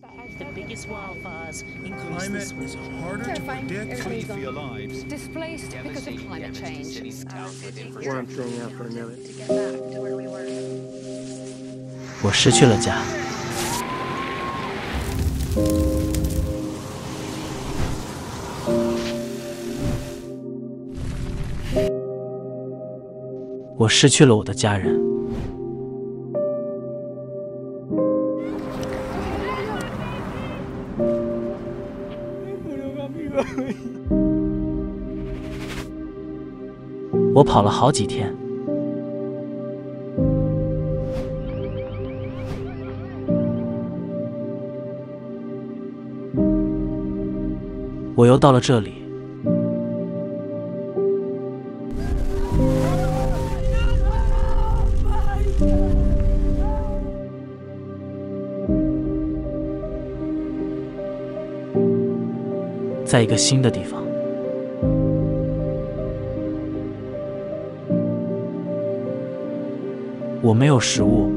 The biggest wildfires increase Climate this is week. harder to predict. Everybody's for your lives. displaced because of climate change. Where I'm staying out for a minute. 我失去了家。我失去了我的家人。我跑了好几天。我又到了这里。在一个新的地方。我没有食物，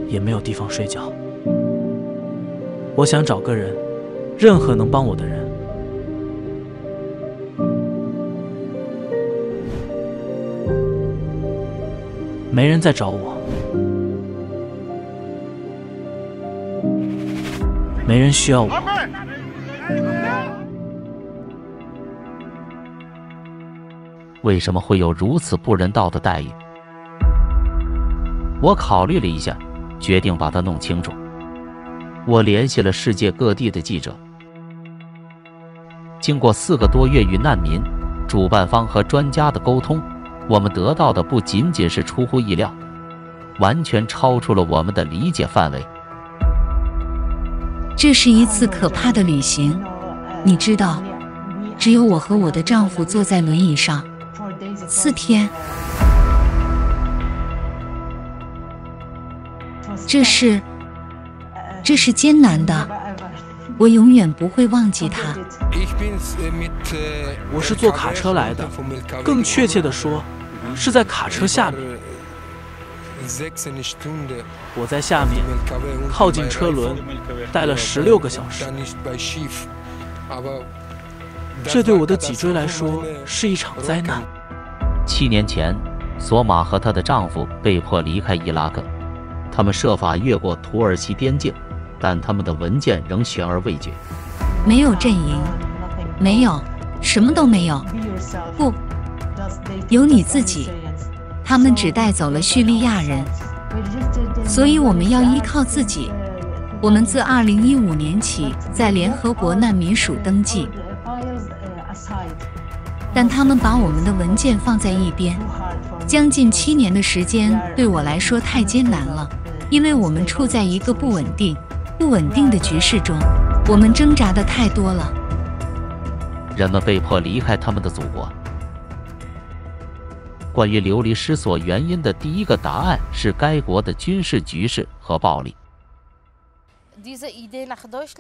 也没有地方睡觉。我想找个人，任何能帮我的人。没人在找我，没人需要我。为什么会有如此不人道的待遇？我考虑了一下，决定把它弄清楚。我联系了世界各地的记者，经过4个多月与难民、主办方和专家的沟通，我们得到的不仅仅是出乎意料，完全超出了我们的理解范围。这是一次可怕的旅行，你知道，只有我和我的丈夫坐在轮椅上，4天。这是艰难的，我永远不会忘记它。我是坐卡车来的，更确切地说，是在卡车下面。我在下面，靠近车轮，待了16个小时。这对我的脊椎来说是一场灾难。7年前，索玛和她的丈夫被迫离开伊拉克，他们设法越过土耳其边境，但他们的文件仍悬而未决。没有阵营，没有，什么都没有。不，有你自己。他们只带走了叙利亚人，所以我们要依靠自己。我们自2015年起在联合国难民署登记，但他们把我们的文件放在一边。将近7年的时间对我来说太艰难了，因为我们处在一个不稳定的局势中，我们挣扎的太多了。人们被迫离开他们的祖国。关于流离失所原因的第一个答案是该国的军事局势和暴力。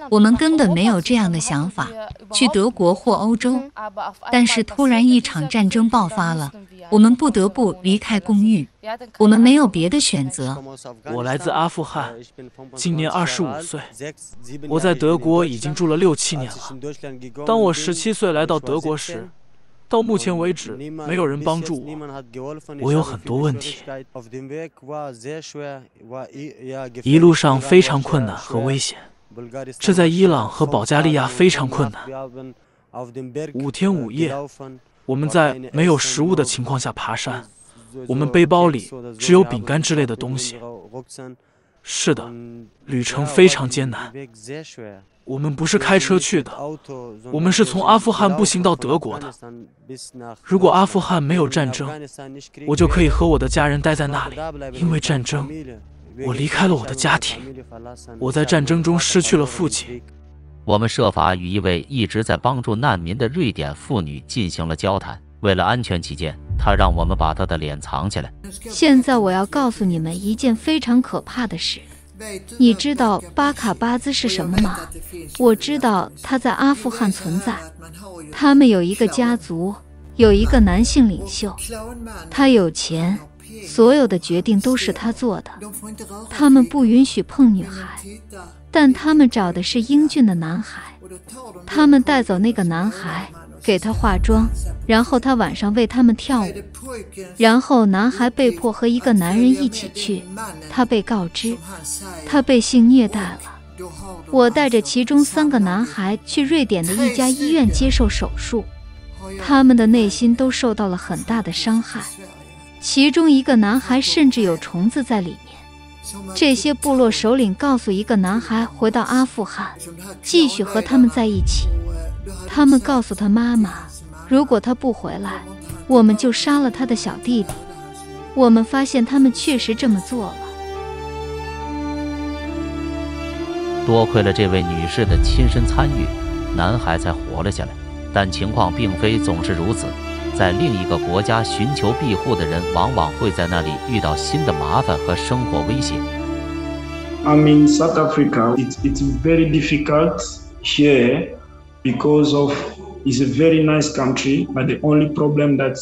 我们根本没有这样的想法，去德国或欧洲，但是突然一场战争爆发了，我们不得不离开公寓，我们没有别的选择。我来自阿富汗，今年25岁，我在德国已经住了6、7年了。当我17岁来到德国时，到目前为止没有人帮助我，我有很多问题，一路上非常困难和危险，这在伊朗和保加利亚非常困难。5天5夜，我们在没有食物的情况下爬山，我们背包里只有饼干之类的东西。是的，旅程非常艰难。我们不是开车去的，我们是从阿富汗步行到德国的。如果阿富汗没有战争，我就可以和我的家人待在那里。因为战争，我离开了我的家庭，我在战争中失去了父亲。我们设法与一位一直在帮助难民的瑞典妇女进行了交谈，为了安全起见，她让我们把她的脸藏起来。现在我要告诉你们一件非常可怕的事。你知道巴卡巴兹是什么吗？我知道他在阿富汗存在。他们有一个家族，有一个男性领袖，他有钱，所有的决定都是他做的。他们不允许碰女孩，但他们找的是英俊的男孩。他们带走那个男孩，给他化妆，然后他晚上为他们跳舞。然后男孩被迫和一个男人一起去，他被告知他被性虐待了。我带着其中3个男孩去瑞典的一家医院接受手术，他们的内心都受到了很大的伤害，其中一个男孩甚至有虫子在里面。这些部落首领告诉一个男孩回到阿富汗，继续和他们在一起。他们告诉他妈妈，如果他不回来，我们就杀了他的小弟弟。我们发现他们确实这么做了。多亏了这位女士的亲身参与，男孩才活了下来。但情况并非总是如此，在另一个国家寻求庇护的人，往往会在那里遇到新的麻烦和生活威胁。I'm in South Africa. It's very difficult here because of it's a very nice country, but the only problem that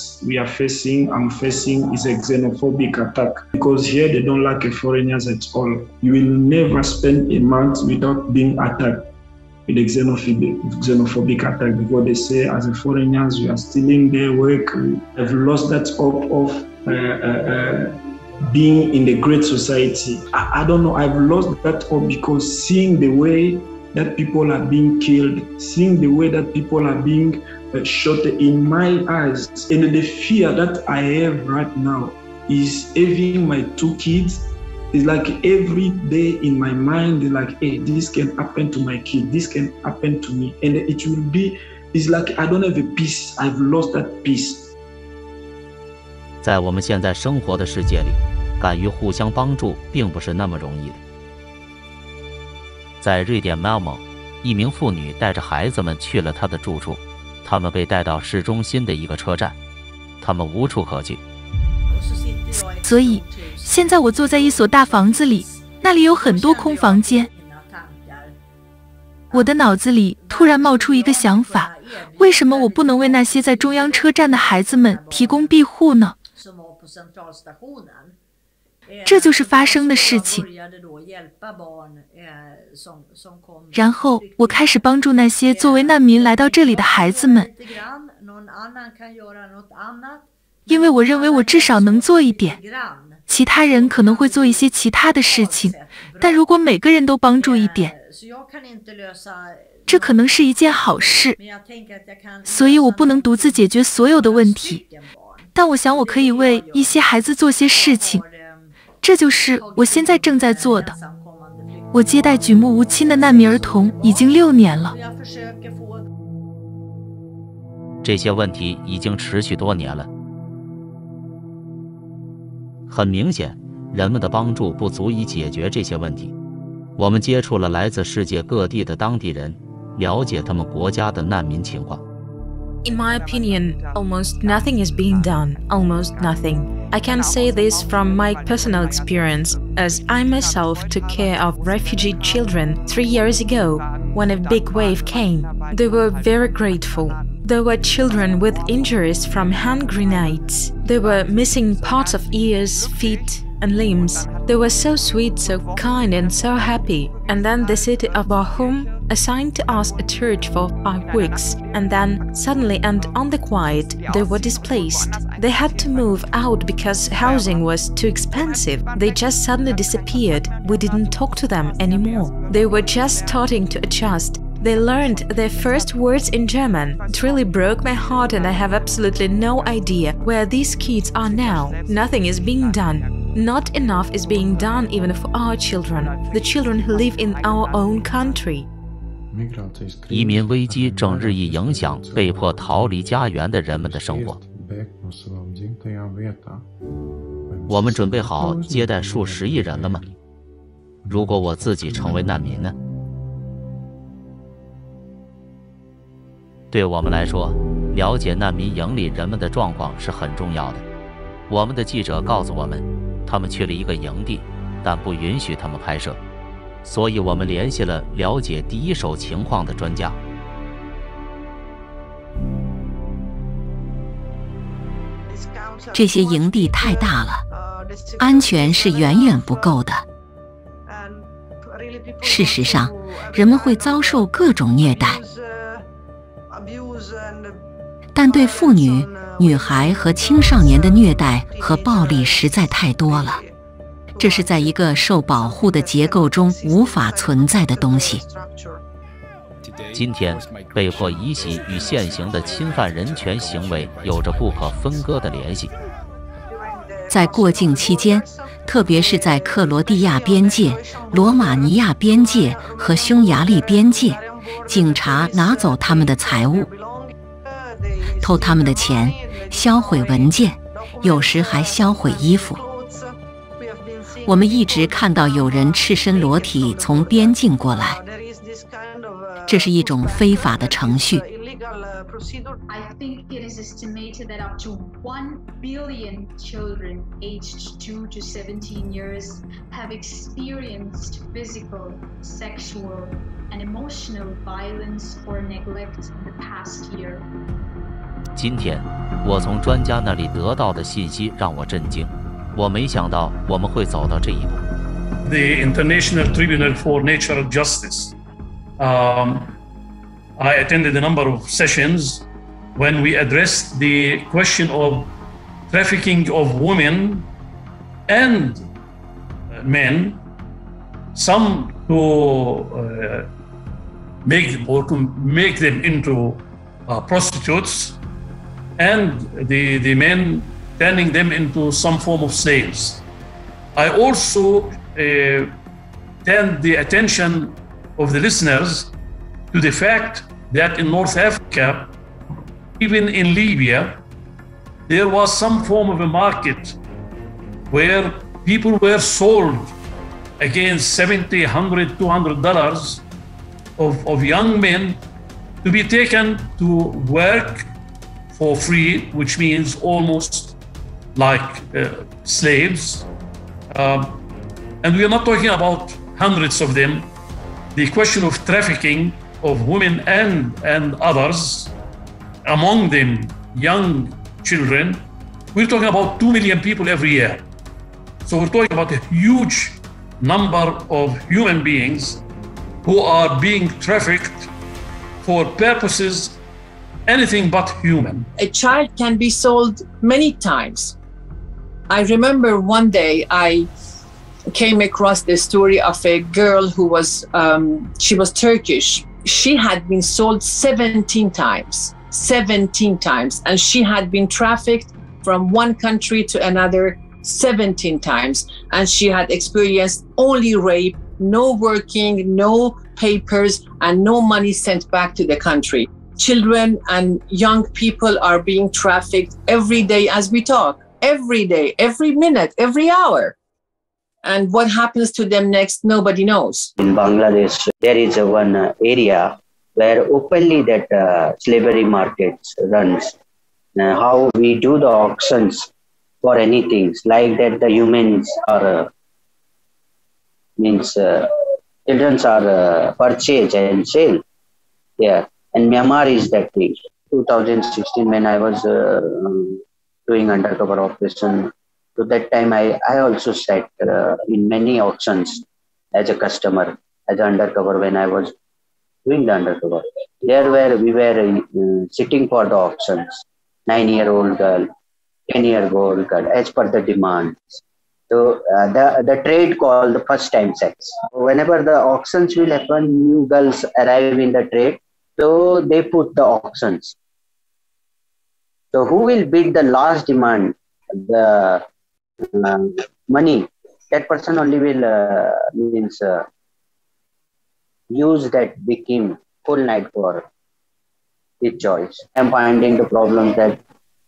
I'm facing is a xenophobic attack. Because here they don't like foreigners at all. You will never spend a month without being attacked with a xenophobic attack, because they say as a foreigners you are stealing their work. I've lost that hope of being in the great society. I don't know, I've lost that hope because seeing the way that people are being killed, seeing the way that people are being shot in my eyes, and the fear that I have right now is having my 2 kids. It's like every day in my mind, it's like, hey, this can happen to my kid, this can happen to me, and it will be, it's like I don't have a peace, I've lost that peace. 在我们现在生活的世界里，敢于互相帮助并不是那么容易的。在瑞典 Malmö， 一名妇女带着孩子们去了她的住处，他们被带到市中心的一个车站，他们无处可去。所以，现在我坐在一所大房子里，那里有很多空房间。我的脑子里突然冒出一个想法：为什么我不能为那些在中央车站的孩子们提供庇护呢？这就是发生的事情。然后我开始帮助那些作为难民来到这里的孩子们，因为我认为我至少能做一点。其他人可能会做一些其他的事情，但如果每个人都帮助一点，这可能是一件好事。所以我不能独自解决所有的问题，但我想我可以为一些孩子做些事情。这就是我现在正在做的。我接待举目无亲的难民儿童已经6年了。这些问题已经持续多年了。很明显，人们的帮助不足以解决这些问题。我们接触了来自世界各地的当地人，了解他们国家的难民情况。In my opinion, almost nothing is being done, almost nothing. I can say this from my personal experience, as I myself took care of refugee children 3 years ago when a big wave came. They were very grateful. There were children with injuries from hand grenades. They were missing parts of ears, feet, and limbs. They were so sweet, so kind, and so happy. And then the city of our home assigned to us a church for 5 weeks. And then, suddenly and on the quiet, they were displaced. They had to move out because housing was too expensive. They just suddenly disappeared. We didn't talk to them anymore. They were just starting to adjust. They learned their first words in German. It really broke my heart, and I have absolutely no idea where these kids are now. Nothing is being done. Not enough is being done even for our children, the children who live in our own country. 移民危机正日益影响被迫逃离家园的人们的生活。我们准备好接待数10亿人了吗？如果我自己成为难民呢？对我们来说，了解难民营里人们的状况是很重要的。我们的记者告诉我们，他们去了一个营地，但不允许他们拍摄，所以我们联系了了解第一手情况的专家。这些营地太大了，安全是远远不够的。事实上，人们会遭受各种虐待，但对妇女、女孩和青少年的虐待和暴力实在太多了。这是在一个受保护的结构中无法存在的东西。今天，被迫移徙与现行的侵犯人权行为有着不可分割的联系。在过境期间，特别是在克罗地亚边界、罗马尼亚边界和匈牙利边界，警察拿走他们的财物，偷他们的钱，销毁文件，有时还销毁衣服。我们一直看到有人赤身裸体从边境过来，这是一种非法的程序。I think it is estimated that up to 1 billion children aged 2 to 17 years have experienced physical, sexual, and emotional violence or neglect in the past year. 今天，我从专家那里得到的信息让我震惊。我没想到我们会走到这一步。The International Tribunal for Natural Justice. I attended a number of sessions when we addressed the question of trafficking of women and men, some to make them into prostitutes, and the men turning them into some form of slaves. I also turned the attention of the listeners to the fact that in North Africa, even in Libya, there was some form of a market where people were sold against $70, $100, $200 of young men to be taken to work for free, which means almost like slaves. And we are not talking about hundreds of them. The question of trafficking of women and others, among them young children, we're talking about 2 million people every year. So we're talking about a huge number of human beings who are being trafficked for purposes anything but human. A child can be sold many times. I remember one day I came across the story of a girl who was, she was Turkish. She had been sold 17 times, and she had been trafficked from one country to another 17 times. And she had experienced only rape, no working, no papers, and no money sent back to the country. Children and young people are being trafficked every day as we talk, every day, every minute, every hour. And what happens to them next, nobody knows. In Bangladesh, there is one area where openly that slavery market runs. How we do the auctions for anything, like that the humans are, children are purchased and sold there. And Myanmar is that thing. 2016, when I was doing undercover operation, so that time I also sat in many auctions as a customer, as an undercover when I was doing the undercover. There where we were sitting for the auctions, 9-year-old girl, 10-year-old girl, as per the demand. So the trade called the first time sex. Whenever the auctions will happen, new girls arrive in the trade, so they put the auctions. So who will bid the last demand, the money, that person only will use that became full night for his choice. I'm finding the problem that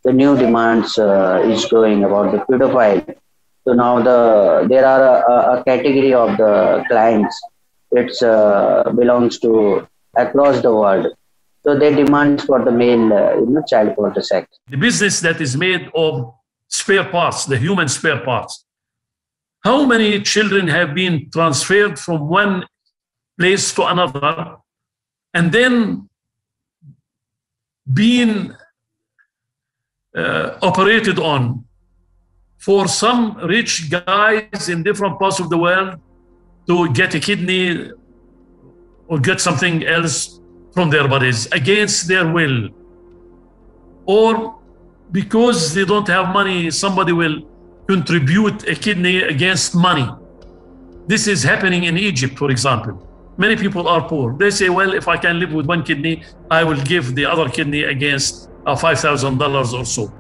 the new demands is growing about the pedophile. So now there are a category of the clients which belongs to across the world. So they demand for the male child for the sex. The business that is made of spare parts, the human spare parts. How many children have been transferred from one place to another and then been operated on for some rich guys in different parts of the world to get a kidney or get something else from their bodies against their will. Or because they don't have money, somebody will contribute a kidney against money. This is happening in Egypt, for example. Many people are poor. They say, well, if I can live with one kidney, I will give the other kidney against $5,000 or so.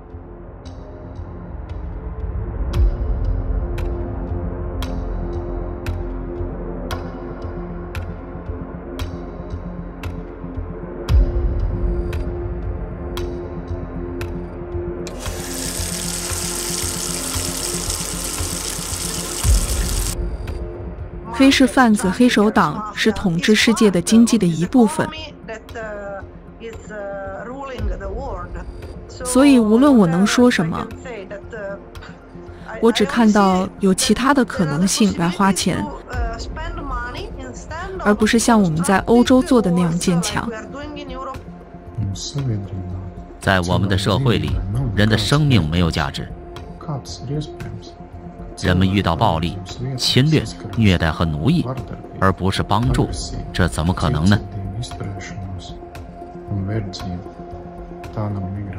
非是贩子黑手党是统治世界的经济的一部分，所以无论我能说什么，我只看到有其他的可能性来花钱，而不是像我们在欧洲做的那样坚强。在我们的社会里，人的生命没有价值。人们遇到暴力、侵略、虐待和奴役，而不是帮助，这怎么可能呢？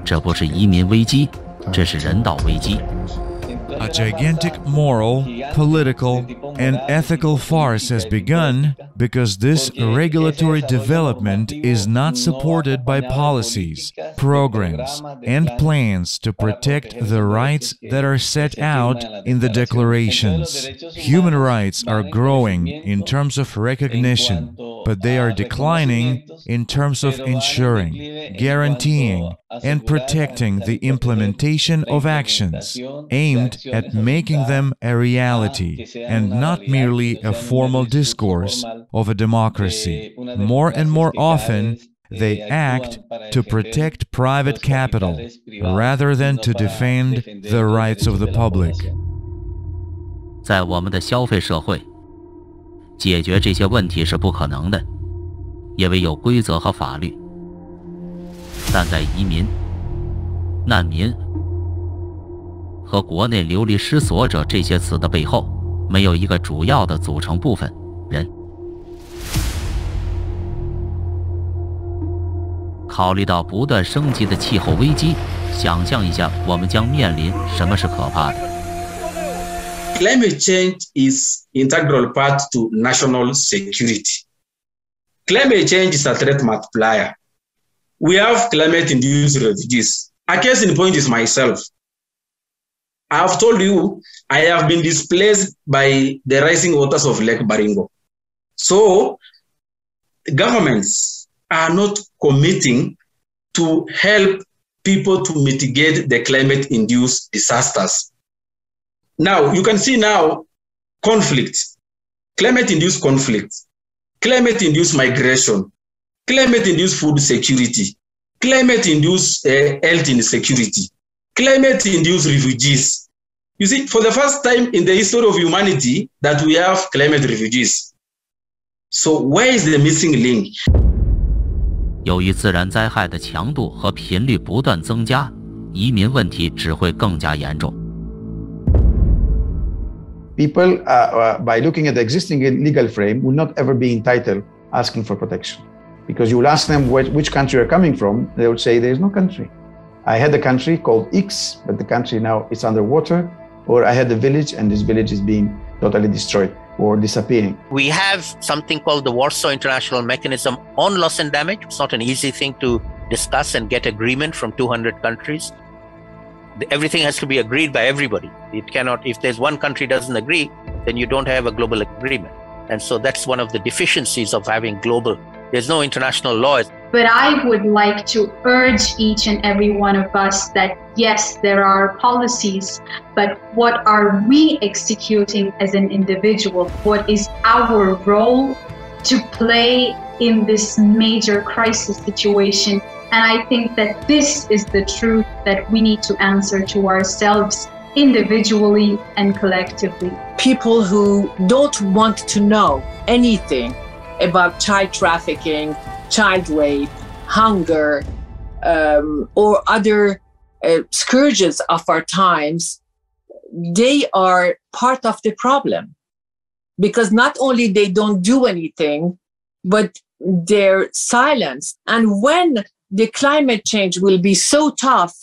这不是移民危机，这是人道危机。A gigantic moral, political, and ethical farce has begun because this regulatory development is not supported by policies, programs, and plans to protect the rights that are set out in the declarations. Human rights are growing in terms of recognition, but they are declining in terms of ensuring, guaranteeing, and protecting the implementation of actions aimed at making them a reality and not merely a formal discourse of a democracy. More and more often, they act to protect private capital rather than to defend the rights of the public. 在我们的消费社会，解决这些问题是不可能的，因为有规则和法律。但在移民、难民和国内流离失所者这些词的背后，没有一个主要的组成部分——人。考虑到不断升级的气候危机，想象一下我们将面临什么是可怕的。Climate change is integral part to national security. Climate change is a threat multiplier. We have climate-induced refugees. A case in point is myself. I have told you I have been displaced by the rising waters of Lake Baringo. So governments are not committing to help people to mitigate the climate-induced disasters. Now, you can see now conflict, climate-induced conflict, climate-induced migration, climate-induced food security, climate-induced health insecurity, climate-induced refugees. You see, for the first time in the history of humanity that we have climate refugees. So where is the missing link? 由于自然灾害的强度和频率不断增加，移民问题只会更加严重。People, by looking at the existing legal frame, will not ever be entitled asking for protection. Because you will ask them which country you're coming from, they will say there is no country. I had a country called X, but the country now is underwater, or I had a village and this village is being totally destroyed or disappearing. We have something called the Warsaw International Mechanism on Loss and Damage. It's not an easy thing to discuss and get agreement from 200 countries. Everything has to be agreed by everybody. It cannot, if there's one country doesn't agree, then you don't have a global agreement. And so that's one of the deficiencies of having global. There's no international law. But I would like to urge each and every one of us that yes, there are policies, but what are we executing as an individual? What is our role to play in this major crisis situation? And I think that this is the truth that we need to answer to ourselves individually and collectively. People who don't want to know anything about child trafficking, child rape, hunger, or other scourges of our times, they are part of the problem, because not only they don't do anything, but they're silenced. And when the climate change will be so tough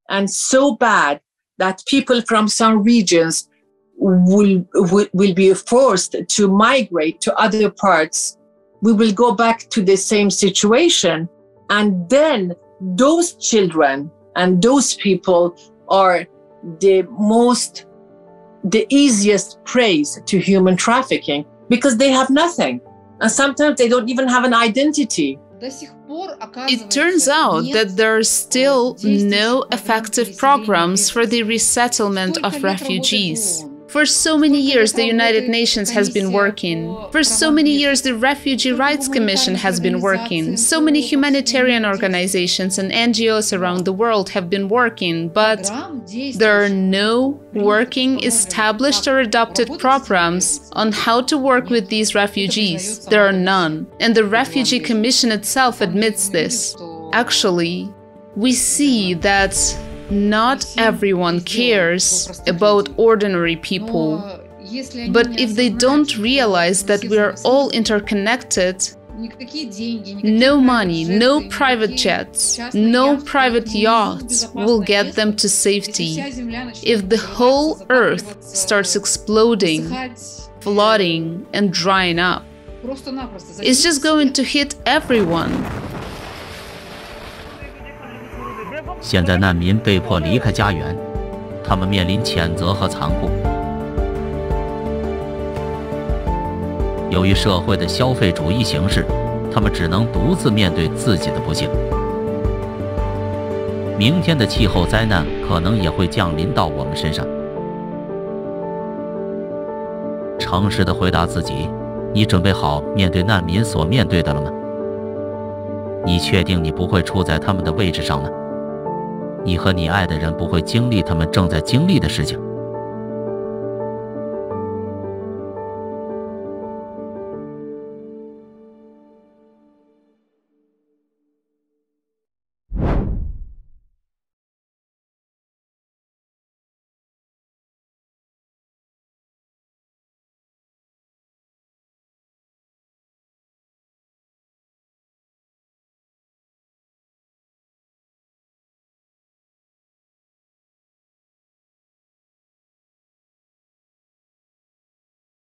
and so bad that people from some regions will be forced to migrate to other parts, we will go back to the same situation. And then those children and those people are the easiest prey to human trafficking, because they have nothing. And sometimes they don't even have an identity. It turns out that there are still no effective programs for the resettlement of refugees. For so many years, the United Nations has been working. For so many years, the Refugee Rights Commission has been working. So many humanitarian organizations and NGOs around the world have been working, but there are no working, established or adopted programs on how to work with these refugees. There are none. And the Refugee Commission itself admits this. Actually, we see that not everyone cares about ordinary people. But if they don't realize that we are all interconnected, no money, no private jets, no private yachts will get them to safety. If the whole earth starts exploding, flooding, and drying up, it's just going to hit everyone. 现在难民被迫离开家园，他们面临谴责和残酷。由于社会的消费主义形式，他们只能独自面对自己的不幸。明天的气候灾难可能也会降临到我们身上。诚实地回答自己，你准备好面对难民所面对的了吗？你确定你不会处在他们的位置上吗？你和你爱的人不会经历他们正在经历的事情。